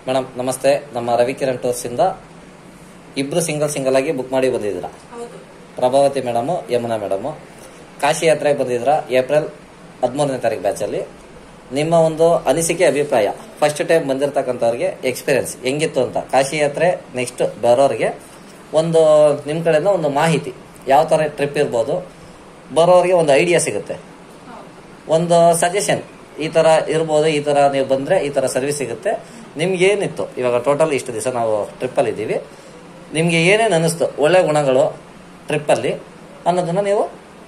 Madam ನಮಸ್ತೆ. ನಮ್ಮ Ravikiran tours ಇಂದ ಇಬ್ರು ಸಿಂಗಲ್ ಆಗಿ ಬುಕ್ ಮಾಡಿ ಬಂದಿದ್ದೀರಾ. ಪ್ರಭಾವತಿ ಮೇಡಮ್, ಯಮುನಾ ಮೇಡಮ್ ಕಾಶಿ ಯಾತ್ರೆಗೆ ಬಂದಿದ್ರ ಏಪ್ರಿಲ್ 13ನೇ ತಾರೀಕು ಬ್ಯಾಚ್ ಅಲ್ಲಿ. ನಿಮ್ಮ ಒಂದು ಅನಿಸಿಕೆ, ಅಭಿಪ್ರಾಯ, ಫಸ್ಟ್ ಟೈಮ್ ಬಂದಿರತಕ್ಕಂಥವ್ರಿಗೆ ಎಕ್ಸ್ಪೀರಿಯನ್ಸ್ ಹೆಂಗಿತ್ತು ಅಂತ, ಕಾಶಿ ಯಾತ್ರೆ ನೆಕ್ಸ್ಟ್ ಬರೋರಿಗೆ ಒಂದು ನಿಮ್ಮ ಕಡೆಯಿಂದ ಒಂದು ಮಾಹಿತಿ, ಯಾವ ತರ ಟ್ರಿಪ್ ಇರ್ಬೋದು, ಬರೋರಿಗೆ ಒಂದು ಐಡಿಯಾ ಸಿಗುತ್ತೆ, ಒಂದು ಸಜೆಷನ್, ಈ ತರ ಇರ್ಬೋದು, ಈ ತರ ನೀವು ಬಂದ್ರೆ ಈ ತರ ಸರ್ವಿಸ್ ಸಿಗುತ್ತೆ. ನಿಮ್ಗೆ ಏನಿತ್ತು ಇವಾಗ ಟೋಟಲ್ ಇಷ್ಟು ದಿವಸ ನಾವು ಟ್ರಿಪ್ಪಲ್ಲಿ ಇದ್ದೀವಿ, ನಿಮ್ಗೆ ಏನೇನು ಅನಿಸ್ತು, ಒಳ್ಳೆ ಗುಣಗಳು ಟ್ರಿಪ್ಪಲ್ಲಿ ಅನ್ನೋದನ್ನ ನೀವು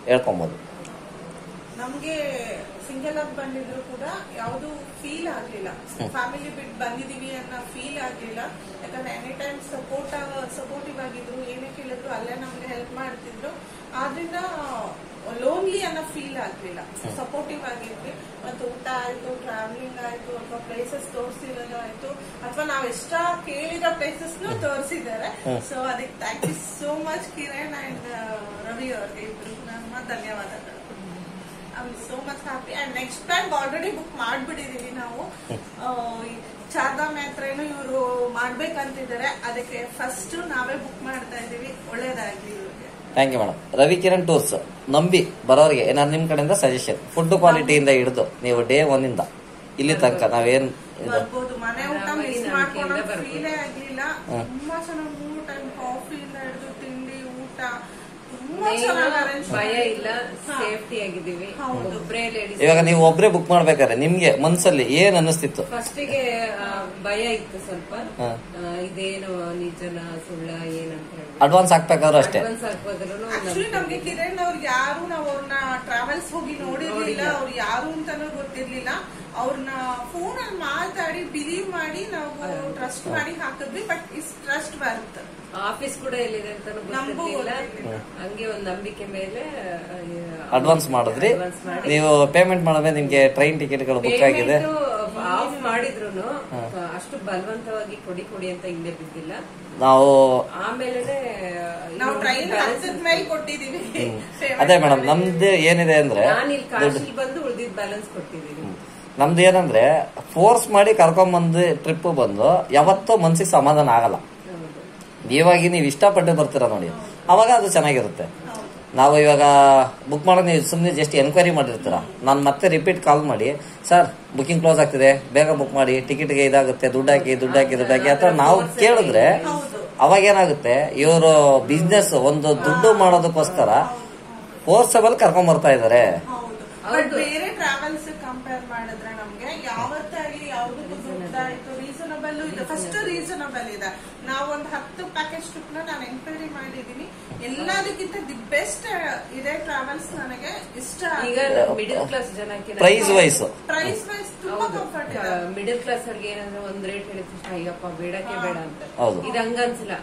ಹೇಳ್ಕೊಬಹುದು. ನಮ್ಗೆ ಸಿಂಗಲ್ ಆಗಿ ಬಂದಿದ್ರು ಕೂಡ ಯಾವುದು ಫೀಲ್ ಆಗ್ಲಿಲ್ಲ, ಫ್ಯಾಮಿಲಿ ಬಿಟ್ಟು ಬಂದಿದೀವಿ ಅನ್ನೋ ಫೀಲ್ ಆಗ್ಲಿಲ್ಲ. ಯಾಕಂದ್ರೆ ಎನಿ ಟೈಮ್ ಸಪೋರ್ಟಿವ್ ಆಗಿದ್ರು, ಏನೇ ಕೇಳಿದ್ರು ಅಲ್ಲೇ ನಮ್ಗೆ ಹೆಲ್ಪ್ ಮಾಡ್ತಿದ್ರು. ಆದ್ರಿಂದ ಲೋನ್ಲಿ ಅನ್ನೋ ಫೀಲ್ ಆಗ್ಲಿಲ್ಲ, ಸಪೋರ್ಟಿವ್ ಆಗಿದ್ವಿ. ಮತ್ತೆ ಊಟ ಆಯ್ತು, ಟ್ರಾವೆಲಿಂಗ್ ಆಯ್ತು, ಅಥವಾ ಪ್ಲೇಸಸ್ ತೋರಿಸಿರೋದು ಆಯ್ತು, ಅಥವಾ ನಾವ್ ಎಷ್ಟ ಕೇಳಿರೋ ಪ್ಲೇಸಸ್ ತೋರಿಸಿದ್ದಾರೆ. ಸೊ ಅದಕ್ಕೆ thank you so much Kiran and Ravi ಅವ್ರಿಗೆ, ಇಬ್ರು ನಮ್ಮ ಧನ್ಯವಾದಗಳು. I am so much happy. And next time already book ಮಾಡ್ಬಿಟ್ಟಿದೀವಿ ನಾವು. ಚಾರ್ಧಾಮ್ ಯಾತ್ರೆನು ಇವರು ಮಾಡ್ಬೇಕಂತಿದ್ದಾರೆ, ಅದಕ್ಕೆ ಫಸ್ಟ್ ನಾವೇ ಬುಕ್ ಮಾಡ್ತಾ ಇದೀವಿ. ಒಳ್ಳೇದಾಗ್ಲಿ ಇವ್ರಿಗೆ. Thank you madam. Ravikiran tours ನಂಬಿ ಬರೋರಿಗೆ ಏನಾದ್ರು ನಿಮ್ ಕಡೆಯಿಂದ ಸಜೆಷನ್, ಫುಡ್ ಕ್ವಾಲಿಟಿಯಿಂದ ಹಿಡಿದು ನೀವು ಡೇ 1 ಇಂದ ಇಲ್ಲಿ ತನಕ ನಾವೇನ್ ಬರ್ಬೋದು. ಮನೆ ಊಟ ಮಿಸ್ ಮಾಡ್ಕೊಂಡು ಫೀಲೇ ಆಗ್ಲಿಲ್ಲ. ತುಂಬಾ ಚೆನ್ನಾಗಿ 3 ಟೈಮ್ ಕಾಫಿ ಇಂದ ಹಿಡಿದು ತಿಂಡಿ, ಊಟ ತುಂಬಾ ಚೆನ್ನಾಗಿ ಅರೇಂಜ್, ಭಯ ಇಲ್ಲ, ಸೇಫ್ಟಿ ಆಗಿದೀವಿ. ಒಬ್ರೇ ಲೇಡೀಸ್. ಇವಾಗ ನೀವು ಒಬ್ರೇ ಬುಕ್ ಮಾಡ್ಬೇಕಾದ್ರೆ ನಿಮ್ಗೆ ಮನ್ಸಲ್ಲಿ ಏನ್ ಅನಿಸ್ತಿತ್ತು? ಫಸ್ಟಿಗೆ ಭಯ ಇತ್ತು ಸ್ವಲ್ಪ, ಇದೇನು ನಿಜನ ಸುಳ್ಳ ಏನಂತ ಹೇಳಿ. ಅಡ್ವಾನ್ಸ್ ಹಾಕ್ಬೇಕಾದ್ರು ಅಷ್ಟೇ. ಅಡ್ವಾನ್ಸ್ ಹಾಕ್ಬೋದ್ರೂ ಆಕ್ಚುಲಿ ನಮ್ಗೆ ಕಿರಣ್ ಅವ್ರಿಗೆ ಯಾರು, ನಾವ್ ಅವ್ರನ್ನ ಟ್ರಾವೆಲ್ಸ್ ಹೋಗಿ ನೋಡಿರ್ಲಿಲ್ಲ, ಅವ್ರು ಯಾರು ಅಂತಾನೂ ಗೊತ್ತಿರ್ಲಿಲ್ಲ. ಅವ್ರನ್ನ ಫೋನ್ ಅಲ್ಲಿ ಮಾತಾಡಿ ಬಿಲೀವ್ ಮಾಡಿ ನಾವು ಟ್ರಸ್ಟ್ ಮಾಡಿ ಹಾಕಿದ್ವಿ. ಬಟ್ ಇಸ್ ಟ್ರಸ್ಟ್ ಬರುತ್ತೆ. ಆಫೀಸ್ ಕೂಡ ಎಲ್ಲಿದೆ ಅಂತ ಗೊತ್ತಿರ್ಲಿಲ್ಲ. ಹಂಗೆ ಒಂದ್ ನಂಬಿಕೆ ಮೇಲೆ ಅಡ್ವಾನ್ಸ್ ಮಾಡಿದ್ರಿ. ನೀವು ಪೇಮೆಂಟ್ ಮಾಡಿದ್ರೆ ನಿಮ್ಗೆ ಟ್ರೈನ್ ಟಿಕೆಟ್ ಗಳು ಬುಕ್ ಆಗಿದೆ. ಆಫ್ ಮಾಡಿದ್ರು ಅಷ್ಟು ಬಲವಂತವಾಗಿ ಕೊಡಿ ಅಂತ ಹಿಂದೆ ಬಿದ್ದಿಲ್ಲ ನಾವು. ಆಮೇಲೆ ನಾವು ಟ್ರೈನ್ ಮೇಲೆ ಕೊಟ್ಟಿದೀವಿ. ಅದೇ ಮೇಡಮ್, ನಮ್ದು ಏನಿದೆ ಅಂದ್ರೆ ನಾನು ಇಲ್ಲಿ ಕಾಶಿ ಬಂದು ಉಳಿದಿದ್ ಬ್ಯಾಲೆನ್ಸ್ ಕೊಟ್ಟಿದ್ದೀನಿ. ನಮ್ದು ಏನಂದ್ರೆ ಫೋರ್ಸ್ ಮಾಡಿ ಕರ್ಕೊಂಡ್ ಬಂದು ಟ್ರಿಪ್ ಬಂದು ಯಾವತ್ತೂ ಮನ್ಸಿಗೆ ಸಮಾಧಾನ ಆಗಲ್ಲ. ಇವಾಗ ನೀವು ಇಷ್ಟಪಟ್ಟು ಬರ್ತೀರ ನೋಡಿ, ಅವಾಗ ಅದು ಚೆನ್ನಾಗಿರುತ್ತೆ. ನಾವು ಇವಾಗ ಬುಕ್ ಮಾಡೋದು ನೀವು ಸುಮ್ಮನೆ ಜಸ್ಟ್ ಎನ್ಕ್ವೈರಿ ಮಾಡಿರ್ತೀರ, ನಾನು ಮತ್ತೆ ರಿಪೀಟ್ ಕಾಲ್ ಮಾಡಿ ಸರ್ ಬುಕಿಂಗ್ ಕ್ಲೋಸ್ ಆಗ್ತಿದೆ, ಬೇಗ ಬುಕ್ ಮಾಡಿ, ಟಿಕೆಟ್ಗೆ ಇದಾಗುತ್ತೆ, ದುಡ್ಡು ಹಾಕಿ ಅಥವಾ ನಾವು ಕೇಳಿದ್ರೆ ಅವಾಗ ಏನಾಗುತ್ತೆ, ಇವರು ಬಿಸ್ನೆಸ್ ಒಂದು ದುಡ್ಡು ಮಾಡೋದಕ್ಕೋಸ್ಕರ ಫೋರ್ಸಬಲ್ ಕರ್ಕೊಂಡ್ ಬರ್ತಾ ಇದಾರೆ. ಬಟ್ ಬೇರೆ ಟ್ರಾವೆಲ್ಸ್ ಕಂಪೇರ್ ಮಾಡಿದ್ರೆ ನಮ್ಗೆ ಯಾವತ್ತಾಗ್ಲಿ ಯಾವ್ದಕ್ಕೂ ದುಡ್ಡಾಯ್ತು, ರೀಸನಬಲ್ ಇದೆ. ಫಸ್ಟ್ ರೀಸನಬಲ್ ಇದೆ. ನಾವೊಂದು 10 ಪ್ಯಾಕೇಜ್ ಟ್ರಿಪ್ ನಾನು ಎನ್ಕ್ವೈರಿ ಮಾಡಿದೀನಿ. ಎಲ್ಲದಕ್ಕಿಂತ ದಿ ಬೆಸ್ಟ್ ಇದೆ ಟ್ರಾವೆಲ್ಸ್. ನನಗೆ ಇಷ್ಟ. ಈಗ ಮಿಡಿಲ್ ಕ್ಲಾಸ್ ಜನಕ್ಕೆ ಪ್ರೈಸ್ ವೈಸ್ ತುಂಬಾ ಕಂಫರ್ಟ್ ಇದೆ. ಮಿಡಿಲ್ ಕ್ಲಾಸ್ ಅವ್ರಿಗೆ ಏನಂದ್ರೆ ಒಂದ್ ರೇಟ್ ಹೇಳಿದ ಅಯ್ಯಪ್ಪ ಬೇಡಕ್ಕೆ ಬೇಡ ಅಂತ. ಇದು ಹಂಗನ್ಸಿಲ್ಲ,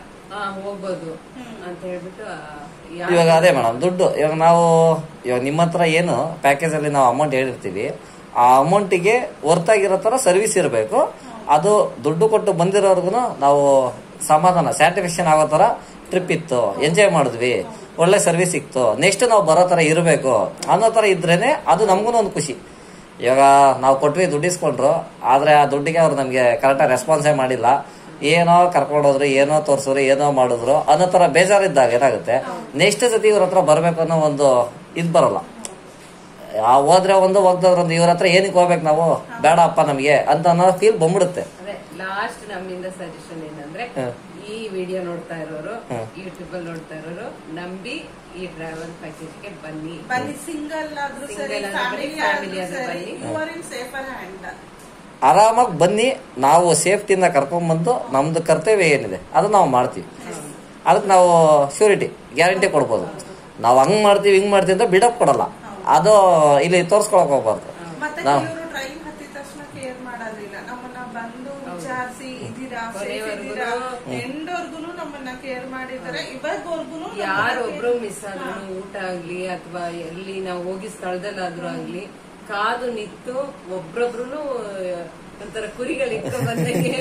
ಹೋಗ್ಬೋದು ಅಂತ ಹೇಳ್ಬಿಟ್ಟು. ಇವಾಗ ಅದೇ ಮೇಡಮ್ ದುಡ್ಡು, ಇವಾಗ ನಿಮ್ಮ ಹತ್ರ ಏನು ಪ್ಯಾಕೇಜ್ ಅಲ್ಲಿ ನಾವು ಅಮೌಂಟ್ ಹೇಳಿರ್ತೀವಿ, ಆ ಅಮೌಂಟಿಗೆ ವರ್ತಾಗಿರೋ ತರ ಸರ್ವಿಸ್ ಇರಬೇಕು. ಅದು ದುಡ್ಡು ಕೊಟ್ಟು ಬಂದಿರೋರ್ಗು ನಾವು ಸಮಾಧಾನ, ಸ್ಯಾಟಿಸ್ಫ್ಯಾಕ್ಷನ್ ಆಗೋ ತರ ಟ್ರಿಪ್ ಇತ್ತು, ಎಂಜಾಯ್ ಮಾಡಿದ್ವಿ, ಒಳ್ಳೆ ಸರ್ವಿಸ್ ಸಿಕ್ತು, ನೆಕ್ಸ್ಟ್ ನಾವು ಬರೋ ತರ ಇರಬೇಕು ಅನ್ನೋ ತರ ಇದ್ರೇನೆ ಅದು ನಮಗೂ ಒಂದು ಖುಷಿ. ಇವಾಗ ನಾವು ಕೊಟ್ವಿ, ದುಡ್ಡಿಸ್ಕೊಂಡ್ರು, ಆದ್ರೆ ಆ ದುಡ್ಡಿಗೆ ಅವ್ರು ನಮ್ಗೆ ಕರೆಕ್ಟಾಗಿ ರೆಸ್ಪಾನ್ಸೇ ಮಾಡಿಲ್ಲ, ಏನೋ ಕರ್ಕೊಂಡೋದ್ರು, ಏನೋ ತೋರ್ಸಿದ್ರು, ಏನೋ ಮಾಡಿದ್ರು ಅನ್ನೋ ತರ ಬೇಜಾರಿದ್ದಾಗ ಏನಾಗುತ್ತೆ, ನೆಕ್ಸ್ಟ್ ಜೊತೆ ಇವ್ರ ಹತ್ರ ಬರ್ಬೇಕು ಅನ್ನೋ ಒಂದು ಇದ್ ಬರಲ್ಲ. ಹೋದ್ರೆ ಹೋಗ್ದವ್ರೊಂದು ಇವ್ರ ಹತ್ರ ಏನಕ್ಕೆ ಹೋಗ್ಬೇಕು ನಾವು, ಬೇಡ ಅಪ್ಪ ನಮ್ಗೆ ಅಂತ ಅನ್ನೋ ಫೀಲ್ ಬಂದ್ಬಿಡುತ್ತೆ. ಲಾಸ್ಟ್ ನಮ್ಮಿಂದ ಸಜೆಷನ್ ಏನಂದ್ರೆ, ಈ ವಿಡಿಯೋ ನೋಡ್ತಾ ಇರೋರು, ಯೂಟ್ಯೂಬ್ ಅಲ್ಲಿ ನೋಡ್ತಾ ಇರೋರು ನಂಬಿ ಈ ಟ್ರಾವೆಲ್ ಪ್ಯಾಕೇಜ್ ಗೆ ಬನ್ನಿ. ಸಿಂಗಲ್ ಆದ್ರೂ ಸರಿ, ಫ್ಯಾಮಿಲಿ ಆದ್ರೂ ಸರಿ, you are in safer hand. ಆರಾಮಾಗಿ ಬನ್ನಿ, ನಾವು ಸೇಫ್ಟಿಯಿಂದ ಕರ್ಕೊಂಡ್ ಬಂದು ನಮ್ದು ಕರ್ತವ್ಯ ಏನಿದೆ ಅದು ನಾವು ಮಾಡ್ತೀವಿ. ಅದಕ್ಕೆ ನಾವು ಶ್ಯೂರಿಟಿ, ಗ್ಯಾರಂಟಿ ಕೊಡ್ಬೋದು. ನಾವು ಹಂಗ್ ಮಾಡ್ತೀವಿ ಹಿಂಗ್ ಮಾಡ್ತೀವಿ ಅಂತ ಬಿಡಪ್ ಕೊಡಲ್ಲ, ಅದು ಇಲ್ಲಿ ತೋರ್ಸ್ಕೊಳಕ್ ಹೋಗ್ಬಾರ್ದು. ನಾವು ಟ್ರೈನ್ ಹತ್ತಿದ ತಕ್ಷಣ ಕೇರ್ ಮಾಡೋದಿಲ್ಲ, ನಮ್ಮನ್ನ ಬಂದು ವಿಚಾರಿಸಿ ಇದೀರಾ ಎಂಡವರ್ಗು ನಮ್ಮನ್ನ ಕೇರ್ ಮಾಡಿದ್ದಾರೆ. ಇವಾಗವರ್ಗು ಯಾರೊಬ್ರು ಮಿಸ್ ಆದ್ರು, ಊಟ ಆಗ್ಲಿ ಅಥವಾ ಎಲ್ಲಿ ನಾವು ಹೋಗಿ ಸ್ಥಳದಲ್ಲಾದ್ರೂ ಆಗ್ಲಿ ಕಾದು ನಿಂತು ಒಬ್ರೊಬ್ರು ಒಂಥರ ಕುರಿಗಳು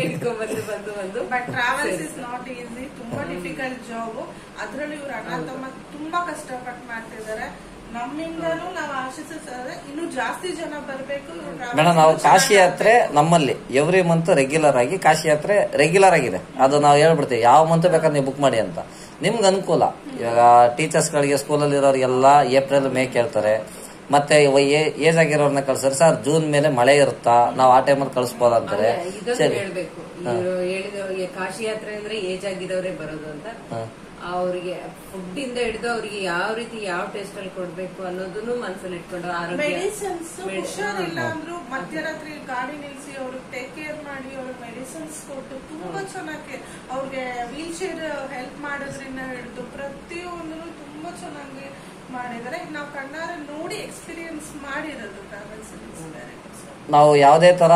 ಇಟ್ಕೊಂಡ್ಬಂದು. But travels is not easy, ತುಂಬಾ ಡಿಫಿಕಲ್ಟ್ ಜಾಬ್. ಅದ್ರಲ್ಲಿ ಇವ್ರ ಅಣ್ಣ ತಮ್ಮ ತುಂಬಾ ಕಷ್ಟಪಟ್ಟು ಮಾಡ್ತಿದ್ದಾರೆ. ನಮ್ಮಿಂದನೂ ನಾವು ಆಶಿಸಿದ್ರೆ ಇನ್ನು ಜಾಸ್ತಿ ಜನ ಬರ್ಬೇಕು. ಮೇಡಮ್ ನಾವು ಕಾಶಿ ಯಾತ್ರೆ ನಮ್ಮಲ್ಲಿ ಎವ್ರಿ ಮಂತ್ ರೆಗ್ಯುಲರ್ ಆಗಿ ಕಾಶಿ ಯಾತ್ರೆ ರೆಗ್ಯುಲರ್ ಆಗಿದೆ. ಅದು ನಾವು ಹೇಳ್ಬಿಡ್ತೀವಿ ಯಾವ ಮಂತ್ ಬೇಕಾದ್ರೆ ನೀವು ಬುಕ್ ಮಾಡಿ ಅಂತ. ನಿಮ್ಗೆ ಅನುಕೂಲ. ಇವಾಗ ಟೀಚರ್ಸ್ ಗಳಿಗೆ ಸ್ಕೂಲಲ್ಲಿ ಇರೋರಿಗೆಲ್ಲ ಏಪ್ರಿಲ್ ಮೇ ಕೇಳ್ತಾರೆ. ಮತ್ತೆ ಏಜ್ ಆಗಿರೋರ್ನ ಕಳ್ಸರ್ ಸರ್ ಜೂನ್ ಮೇಲೆ ಮಳೆ ಇರುತ್ತಾ ನಾವು ಆ ಟೈಮಲ್ಲಿ ಕಳಿಸ್ಬೋದ ಅಂತಾರೆ. ಹೇಳ್ಬೇಕು ಹೇಳಿದವ್ರಿಗೆ ಕಾಶಿ ಯಾತ್ರೆ ಅಂದ್ರೆ ಏಜ್ ಆಗಿರೋರೇ ಬರೋದು ಅಂತ. ಅವ್ರಿಗೆ ಫುಡ್ ಇಂದ ಹಿಡಿದು ಅವ್ರಿಗೆ ಯಾವ ರೀತಿ ಯಾವ ಟೇಸ್ಟ್ ಅಲ್ಲಿ ಕೊಡ್ಬೇಕು ಅನ್ನೋದನ್ನು ಮನಸ್ಸಲ್ಲಿ ಇಟ್ಕೊಂಡು ಮೆಡಿಸಿನ್ಸ್ ಹುಷಾರಿಲ್ಲ ಅಂದ್ರು ಮಧ್ಯರಾತ್ರಿ ಗಾಡಿ ನಿಲ್ಸಿ ಅವ್ರಿಗೆ ಟೇಕ್ ಕೇರ್ ಮಾಡಿ ಅವ್ರಿಗೆ ಮೆಡಿಸಿನ್ಸ್ ಕೊಟ್ಟು ತುಂಬಾ ಚೆನ್ನಾಗಿ ಅವ್ರಿಗೆ ವೀಲ್ ಚೇರ್ ಹೆಲ್ಪ್ ಮಾಡೋದ್ರಿಂದ ಹಿಡಿದು ಪ್ರತಿಯೊಂದನ್ನು ತುಂಬಾ ಚೆನ್ನಾಗಿ ಮಾಡಿದ್ದಾರೆ. ನಾವು ಕಣ್ಣಾರೆ ನೋಡಿ ಎಕ್ಸ್ಪೀರಿಯನ್ಸ್ ಮಾಡಿರೋದು ಟ್ರಾವೆಲ್ಸ್. ನಾವು ಯಾವುದೇ ತರ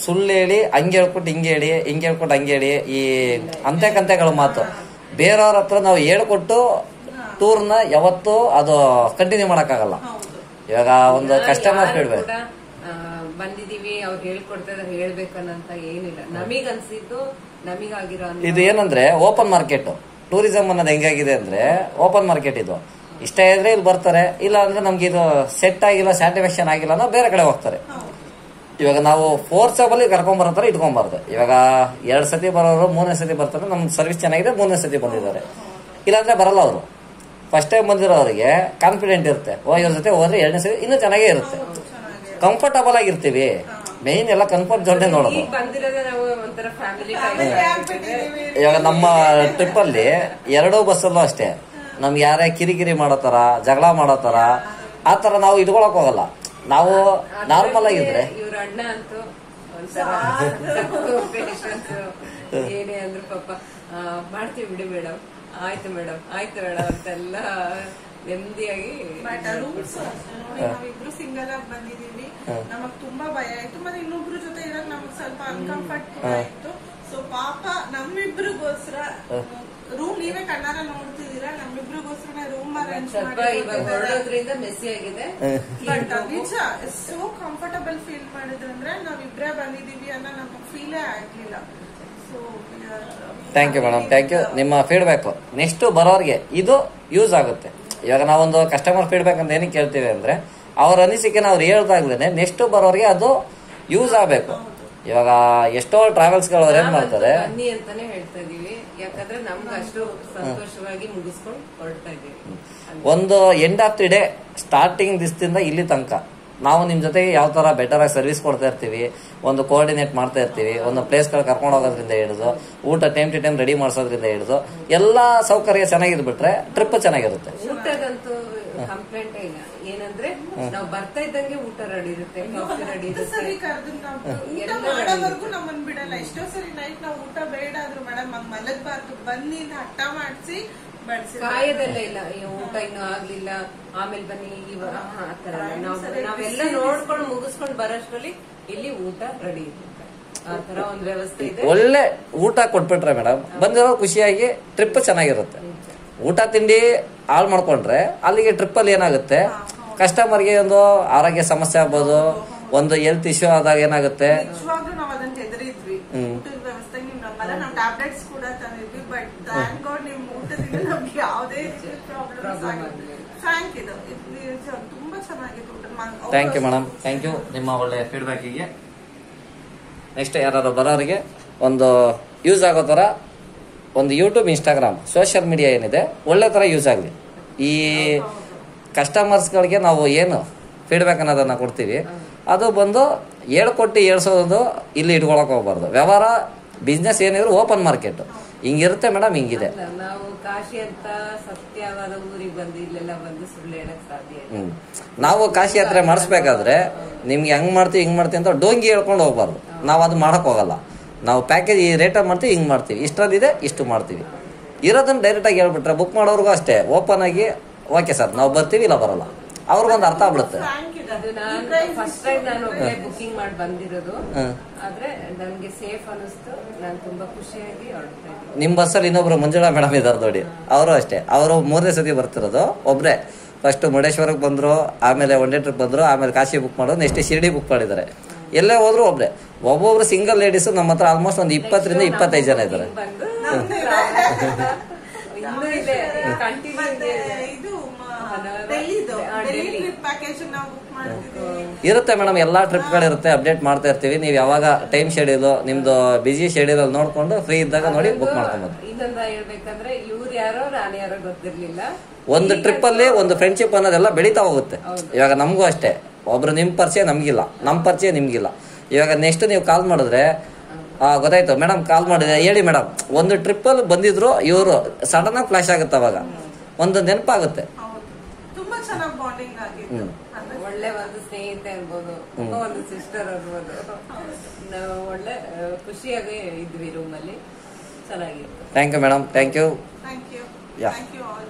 ಸುಳ್ಳು ಹೇಳಿ ಹಂಗೆ ಹೇಳ್ಕೊಟ್ಟು ಹಿಂಗೆ ಹೇಳಿ ಹಿಂಗೆ ಹೇಳ್ಕೊಟ್ಟು ಹಂಗೆ ಹೇಳಿ ಈ ಅಂತೆ ಮಾತು ಬೇರೆಯವ್ರ ಹತ್ರ ನಾವು ಹೇಳ್ಕೊಟ್ಟು ಟೂರ್ನ ಯಾವತ್ತೂ ಅದು ಕಂಟಿನ್ಯೂ ಮಾಡಕ್ಕಾಗಲ್ಲ. ಇವಾಗ ಒಂದು ಕಸ್ಟಮರ್ ಫೀಡ್ಬ್ಯಾಕ್ ಬಂದಿದೀವಿ ಅವ್ರು ಹೇಳ್ಕೊಡ್ತಾರೆ ಹೇಳ್ಬೇಕನ್ನಂತ ಏನಿಲ್ಲ. ನಮಗ್ ಅನ್ಸಿದ್ದು ನಮಗಾಗಿರೋ ಇದು ಏನಂದ್ರೆ ಓಪನ್ ಮಾರ್ಕೆಟ್ ಟೂರಿಸಂ ಅನ್ನೋದು ಹೆಂಗಾಗಿದೆ ಅಂದ್ರೆ ಓಪನ್ ಮಾರ್ಕೆಟ್ ಇದು. ಇಷ್ಟ ಇದ್ರೆ ಇಲ್ಲಿ ಬರ್ತಾರೆ, ಇಲ್ಲ ಅಂದ್ರೆ ನಮ್ಗೆ ಇದು ಸೆಟ್ ಆಗಿಲ್ಲ ಸ್ಯಾಟಿಸ್ಫ್ಯಾಕ್ಷನ್ ಆಗಿಲ್ಲ ಅಂದ್ರೆ ಬೇರೆ ಕಡೆ ಹೋಗ್ತಾರೆ. ಇವಾಗ ನಾವು ಫೋರ್ಸಬಲಿ ಕರ್ಕೊಂಡ್ ಬರೋ ತರ ಇಟ್ಕೊಂಬಾರ್ದು. ಇವಾಗ 2 ಸತಿ ಬರೋರು 3ನೇ ಸತಿ ಬರ್ತಾರೆ, ನಮ್ ಸರ್ವಿಸ್ ಚೆನ್ನಾಗಿದೆ 3ನೇ ಸತಿ ಬಂದಿದ್ದಾರೆ. ಇಲ್ಲಾಂದ್ರೆ ಬರಲ್ಲ ಅವರು. ಫಸ್ಟ್ ಟೈಮ್ ಬಂದಿರೋರಿಗೆ ಕಾನ್ಫಿಡೆಂಟ್ ಇರುತ್ತೆ, ಇವ್ರ ಜೊತೆ ಹೋದ್ರೆ 2ನೇ ಸತಿ ಇನ್ನೂ ಚೆನ್ನಾಗೇ ಇರುತ್ತೆ. ಕಂಫರ್ಟಬಲ್ ಆಗಿರ್ತೀವಿ. ಮೇನ್ ಎಲ್ಲ ಕಂಫರ್ಟ್ ಜೊತೆ ನೋಡೋದು. ಇವಾಗ ನಮ್ಮ ಟ್ರಿಪ್ ಅಲ್ಲಿ 2 ಬಸ್ಸಲ್ಲೂ ಅಷ್ಟೇ ನಮ್ಗೆ ಯಾರೇ ಕಿರಿಕಿರಿ ಮಾಡತಾರ ಜಗಳ ಮಾಡತಾರ ಆ ತರ ನಾವು ಇಟ್ಕೊಳಕ್ ಹೋಗಲ್ಲ. ನಾವು ನಾರ್ಮಲ್ ಆಗಿದ್ರೆ ಇವ್ರ ಅಣ್ಣ ಅಂತೂ ಏನೇ ಅಂದ್ರು ಪಾಪ ಮಾಡ್ತೀವಿ ಬಿಡಿ ಮೇಡಮ್, ಆಯ್ತು ಮೇಡಮ್ ಅಂತೆಲ್ಲ ನೆಮ್ಮದಿಯಾಗಿ. ನಾವಿಬ್ರು ಸಿಂಗಲ್ ಆಗಿ ಬಂದಿದೀವಿ, ನಮಗ್ ತುಂಬಾ ಭಯ ಆಯ್ತು. ಮತ್ತೆ ಇನ್ನೊಬ್ರು ಜೊತೆ ಇರೋದು ನಮಗ್ ಸ್ವಲ್ಪ ಅನ್ಕಂಫರ್ಟ್ ಆಯ್ತು. ಸೊ ಪಾಪ ನಮ್ಮಿಬ್ರಿಗೋಸ್ಕರ ರೂಮ್ ನೀವೇ ಕಣ್ಣಾರ ನೋಡ್ತಿದ್ದೀರಾ, ನಮ್ಮಿಬ್ರಿಗೋಸ್ಕರ ರೂಮ್ ಹೊರಡೋದ್ರಿಂದ ಮೆಸ್ಸಿ ಆಗಿದೆ. ಬಟ್ ನಿಜ ಸೋ ಕಂಫರ್ಟಬಲ್ ಫೀಲ್ ಮಾಡಿದ್ರಂದ್ರೆ ನಾವಿಬ್ರೇ ಬಂದಿದೀವಿ ಅನ್ನೋ ನಮಗ್ ಫೀಲೇ ಆಗ್ಲಿಲ್ಲ. So thank you madam, thank you. ನಿಮ್ಮ ಫೀಡ್ಬ್ಯಾಕ್ ನೆಕ್ಸ್ಟ್ ಬರೋರ್ಗೆ ಇದು ಯೂಸ್ ಆಗುತ್ತೆ. ಇವಾಗ ನಾವೊಂದು ಕಸ್ಟಮರ್ ಫೀಡ್ಬ್ಯಾಕ್ ಅಂತ ಏನಕ್ಕೆ ಕೇಳ್ತೀವಿ ಅಂದ್ರೆ ಅವ್ರ ಅನಿಸಿಕೆನ ಅವ್ರು ಹೇಳ್ದಾಗ್ಲೇನೆ ನೆಕ್ಸ್ಟ್ ಬರೋರ್ಗೆ ಅದು ಯೂಸ್ ಆಗ್ಬೇಕು. ಇವಾಗ ಎಷ್ಟೋ ಟ್ರಾವೆಲ್ಸ್ ಗಳು ಅವ್ರು ಏನ್ ಮಾಡ್ತಾರೆ ಬನ್ನಿ ಅಂತಾನೆ ಹೇಳ್ತಾ ಇದೀವಿ, ಯಾಕಂದ್ರೆ ನಮ್ಗೆ ಅಷ್ಟು ಸಂತೋಷವಾಗಿ ಮುಗಿಸ್ಕೊಂಡು ಹೊರಡ್ತಾ ಇದೀವಿ. ಒಂದು end of the day starting ದಿಸದಿಂದ ಇಲ್ಲಿ ತನಕ ನಾವು ನಿಮ್ ಜೊತೆಗೆ ಯಾವ ತರ ಬೆಟರ್ ಆಗಿ ಸರ್ವಿಸ್ ಕೊಡ್ತಾ ಇರ್ತೀವಿ, ಒಂದು ಕೋಆರ್ಡಿನೇಟ್ ಮಾಡ್ತಾ ಇರ್ತೀವಿ, ಒಂದು ಪ್ಲೇಸ್ ಗಳು ಕರ್ಕೊಂಡು ಹೋಗೋದ್ರಿಂದ ಹಿಡಿದು ಊಟ ಟೈಮ್ ಟು ಟೈಮ್ ರೆಡಿ ಮಾಡಿಸೋದ್ರಿಂದ ಹಿಡಿದು ಎಲ್ಲಾ ಸೌಕರ್ಯ ಚೆನ್ನಾಗಿದ್ಬಿಟ್ರೆ ಟ್ರಿಪ್ ಚೆನ್ನಾಗಿರುತ್ತೆ. ಊಟದಂತೂ ಕಂಪ್ಲೇಂಟ್ ಇಲ್ಲ. ಏನಂದ್ರೆ ನಾವು ಬರ್ತಾ ಇದ್ದಂಗೆ ಊಟ ರೆಡಿ ಇರುತ್ತೆ, ಕಾಫಿ ರೆಡಿ ಇರುತ್ತೆ. ಊಟ ಮಾಡೋವರೆಗೂ ನಮ್ಮನ್ ಬಿಡಲ್ಲ. ಎಷ್ಟೋ ಸರಿ ನೈಟ್ ನಾವು ಊಟ ಬೇಡ ಆದ್ರೂ ಮೇಡಮ್ ಮಲಗಬಾರ್ದು ಬನ್ನಿ ಹಠ ಮಾಡಿಸಿ ಕಾಯದಲ್ಲೇ ಇಲ್ಲ, ಊಟ ಇನ್ನೂ ಆಗ್ಲಿಲ್ಲ ಆಮೇಲೆ ಬನ್ನಿ ಆತರ ನಾವೆಲ್ಲ ನೋಡ್ಕೊಂಡು ಮುಗಿಸ್ಕೊಂಡು ಬರೋಷ್ಟ್ರಲ್ಲಿ ಇಲ್ಲಿ ಊಟ ರೆಡಿ ಇರುತ್ತೆ. ಆತರ ಒಂದ್ ವ್ಯವಸ್ಥೆ ಇದೆ. ಒಳ್ಳೆ ಊಟ ಕೊಟ್ಬಿಟ್ರೆ ಮೇಡಮ್ ಬಂದಿರೋ ಖುಷಿಯಾಗಿ ಟ್ರಿಪ್ ಚೆನ್ನಾಗಿರುತ್ತೆ. ಊಟ ತಿಂಡಿ ಹಾಳು ಮಾಡ್ಕೊಂಡ್ರೆ ಅಲ್ಲಿಗೆ ಟ್ರಿಪ್ ಅಲ್ಲಿ ಏನಾಗುತ್ತೆ, ಕಸ್ಟಮರ್ಗೆ ಒಂದು ಆರೋಗ್ಯ ಸಮಸ್ಯೆ ಆಗ್ಬೋದು, ಒಂದು ಹೆಲ್ತ್ ಇಶ್ಯೂ ಆದಾಗ ಏನಾಗುತ್ತೆ. ನಿಜವಾಗ್ಲೂ ನಾವ್ ಅದನ್ನ ಹೆದರಿದ್ವಿ. ಊಟದ ವ್ಯವಸ್ಥೆ ನಾವು ಟ್ಯಾಬ್ಲೆಟ್ಸ್ ಕೂಡ ತಂದಿದ್ವಿ. ಬಟ್ ಥ್ಯಾಂಕ್ ಗಾಡ್ ನಿಮ್ ಊಟದಿಂದ ನಮ್ಗೆ ಯಾವುದೇ ಪ್ರಾಬ್ಲಮ್ಸ್ ಆಗಿಲ್ಲ. ಥ್ಯಾಂಕ್ ಯು, ತುಂಬಾ ಚೆನ್ನಾಗಿತ್ತು ಊಟ. Thank you madam, thank you ನಿಮ್ಮ ಒಳ್ಳೆ ಫೀಡ್ಬ್ಯಾಕಿಗೆ. ನೆಕ್ಸ್ಟ್ ಯಾರು ಬರೋರಿಗೆ ಒಂದು ಯೂಸ್ ಆಗೋ ತರ ಒಂದು ಯೂಟ್ಯೂಬ್ ಇನ್ಸ್ಟಾಗ್ರಾಮ್ ಸೋಷಿಯಲ್ ಮೀಡಿಯಾ ಏನಿದೆ ಒಳ್ಳೆ ತರ ಯೂಸ್ ಆಗಲಿ. ಈ ಕಸ್ಟಮರ್ಸ್ಗಳಿಗೆ ನಾವು ಏನು ಫೀಡ್ಬ್ಯಾಕ್ ಅನ್ನೋದನ್ನ ಕೊಡ್ತೀವಿ ಅದು ಬಂದು ಹೇಳ್ಕೊಟ್ಟು ಹೇಳ್ಸೋದು ಇಲ್ಲಿ ಇಟ್ಕೊಳಕ್ ಹೋಗ್ಬಾರ್ದು. ವ್ಯವಹಾರ ಬಿಸ್ನೆಸ್ ಏನಿದ್ರು ಓಪನ್ ಮಾರ್ಕೆಟ್ ಹಿಂಗಿರುತ್ತೆ ಮೇಡಮ್, ಹಿಂಗಿದೆ. ನಾವು ಕಾಶಿ ಅಂತ ಸತ್ಯವಾದ ಊರಿಗೆ ಬಂದು ಇಲ್ಲೆಲ್ಲ ಬಂದು ಸುಳ್ಳು ಹೇಳಕ್ ಸಾಧ್ಯ. ನಾವು ಕಾಶಿ ಯಾತ್ರೆ ಮಾಡಿಸ್ಬೇಕಾದ್ರೆ ನಿಮ್ಗೆ ಹೆಂಗ್ ಮಾಡ್ತೀವಿ ಹಿಂಗ್ ಮಾಡ್ತೀವಿ ಅಂತ ಡೋಂಗಿ ಹೇಳ್ಕೊಂಡು ಹೋಗ್ಬಾರ್ದು. ನಾವು ಅದು ಮಾಡಕ್ ಹೋಗಲ್ಲ. ನಾವು ಪ್ಯಾಕೇಜ್ ಈ ರೇಟ್ ಮಾಡ್ತೀವಿ, ಹಿಂಗ್ ಮಾಡ್ತೀವಿ, ಇಷ್ಟೊಂದಿದೆ ಇಷ್ಟು ಮಾಡ್ತೀವಿ, ಇರೋದನ್ನ ಡೈರೆಕ್ಟ್ ಆಗಿ ಹೇಳ್ಬಿಟ್ರೆ ಬುಕ್ ಮಾಡೋರ್ಗೂ ಅಷ್ಟೇ ಓಪನ್ ಆಗಿ ಓಕೆ ಸರ್ ನಾವು ಬರ್ತೀವಿ ಇಲ್ಲ ಬರಲ್ಲ ಅವ್ರಿಗೊಂದು ಅರ್ಥ ಆಗ್ಬಿಡುತ್ತೆ. ಫಸ್ಟ್ ಟೈಮ್ ನಾನು ಒಬ್ಬಳೆ ಬುಕಿಂಗ್ ಮಾಡಿ ಬಂದಿರೋದು, ಆದ್ರೆ ನನ್ಗೆ ಸೇಫ್ ಅನಿಸ್ತು. ನಾನು ತುಂಬಾ ಖುಷಿಯಾಗಿ ಹೊರಡ್ತಾ ಇದ್ದೀನಿ. ನಿಮ್ ಬಸ್ಸಲ್ಲಿ ಇನ್ನೊಬ್ರು ಮಂಜುಳಾ ಮೇಡಮ್ ಇದಾರೆ ನೋಡಿ, ಅವರು ಅಷ್ಟೇ. ಅವರು 3ನೇ ಸತಿ ಬರ್ತಿರೋದು ಒಬ್ರೆ. ಫಸ್ಟ್ ಮುರುಡೇಶ್ವರಕ್ಕೆ ಬಂದ್ರು, ಆಮೇಲೆ ಒನ್ ಡೇ ಟ್ರಿಪ್ ಬಂದ್ರು, ಆಮೇಲೆ ಕಾಶಿ ಬುಕ್ ಮಾಡೋದು, ನೆಕ್ಸ್ಟ್ ಶಿರ್ಡಿ ಬುಕ್ ಮಾಡಿದ್ದಾರೆ. ಎಲ್ಲೇ ಹೋದ್ರು ಒಬ್ರೆ. ಒಬ್ಬೊಬ್ರು ಸಿಂಗಲ್ ಲೇಡೀಸ್ ನಮ್ಮ ಹತ್ರ ಆಲ್ಮೋಸ್ಟ್ ಒಂದು 20 ರಿಂದ 25 ಜನ ಇದ್ದಾರೆ. ಇದು ಡೆಲ್ಲಿ ಟ್ರಿಪ್ ಪ್ಯಾಕೇಜ್ ನಾವು ಬುಕ್ ಮಾಡ್ತಿದ್ದೀವಿ. ಇರುತ್ತೆ ಮೇಡಮ್, ಎಲ್ಲಾ ಟ್ರಿಪ್ಗಳಿರುತ್ತೆ, ಅಪ್ಡೇಟ್ ಮಾಡ್ತಾ ಇರ್ತೀವಿ. ನೀವು ಯಾವಾಗ ಟೈಮ್ ಶೆಡ್ಯೂಲ್ ನಿಮ್ದು ಬಿಜಿ ಶೆಡ್ಯೂಲ್ ಅಲ್ಲಿ ನೋಡ್ಕೊಂಡು ಫ್ರೀ ಇದ್ದಾಗ ನೋಡಿ ಬುಕ್ ಮಾಡ್ಕೊಬೋದು. ಇನ್ನೊಂದ ಹೇಳ್ಬೇಕಂದ್ರೆ ಇವ್ರು ಯಾರೋ ನಾನು ಯಾರೋ ಗೊತ್ತಿರ್ಲಿಲ್ಲ. ಒಂದು ಟ್ರಿಪ್ ಅಲ್ಲಿ ಒಂದು ಫ್ರೆಂಡ್ಶಿಪ್ ಅನ್ನೋದೆಲ್ಲ ಬೆಳೀತಾ ಹೋಗುತ್ತೆ. ಇವಾಗ ನಮಗೂ ಅಷ್ಟೇ, ಒಬ್ರು ನಿಮ್ ಪರಿಚಯ ನಮ್ಗಿಲ್ಲ, ನಮ್ ಪರಿಚಯ ನಿಮ್ಗಿಲ್ಲ. ಇವಾಗ ನೆಕ್ಸ್ಟ್ ನೀವು ಕಾಲ್ ಮಾಡಿದ್ರೆ ಗೊತ್ತಾಯ್ತು ಮೇಡಮ್ ಕಾಲ್ ಮಾಡಿದೆ ಹೇಳಿ ಮೇಡಮ್, ಒಂದು ಟ್ರಿಪ್ ಅಲ್ಲಿ ಬಂದಿದ್ರು ಇವರು ಸಡನ್ ಆಗಿ ಫ್ಲಾಶ್ ಆಗುತ್ತೆ, ಅವಾಗ ಒಂದು ನೆನಪಾಗುತ್ತೆ. ತುಂಬಾ ಚೆನ್ನಾಗಿ ಬಾಂಡಿಂಗ್ ಆಗಿತ್ತು. ಒಳ್ಳೆ ಒಂದು ಸ್ನೇಹಿತೆ ಅನ್ಬೋದು, ಒಂದು ಸಿಸ್ಟರ್ ಅನ್ಬೋದು. ನಾವು ಒಳ್ಳೆ ಖುಷಿಯಾಗಿ ಇದ್ವಿ ರೂಮಲ್ಲಿ, ಚೆನ್ನಾಗಿತ್ತು. Thank you madam, thank you. Thank you. Yeah. Thank you all.